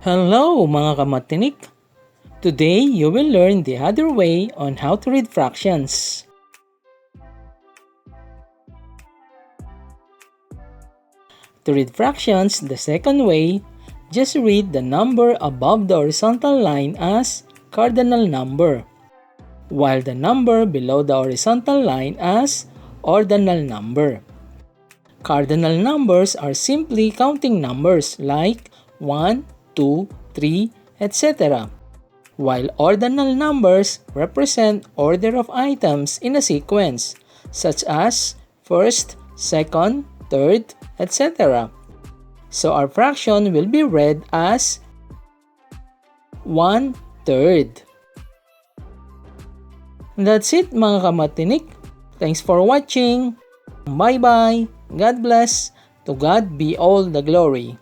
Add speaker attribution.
Speaker 1: Hello mga kamatinik! Today you will learn the other way on how to read fractions. To read fractions the second way, just read the number above the horizontal line as cardinal number, while the number below the horizontal line as ordinal number. Cardinal numbers are simply counting numbers like 1, 2, 3, etc. While ordinal numbers represent order of items in a sequence, such as first, second, third, etc. So our fraction will be read as 1/3. That's it mga kamatinik. Thanks for watching. Bye-bye. God bless. To God be all the glory.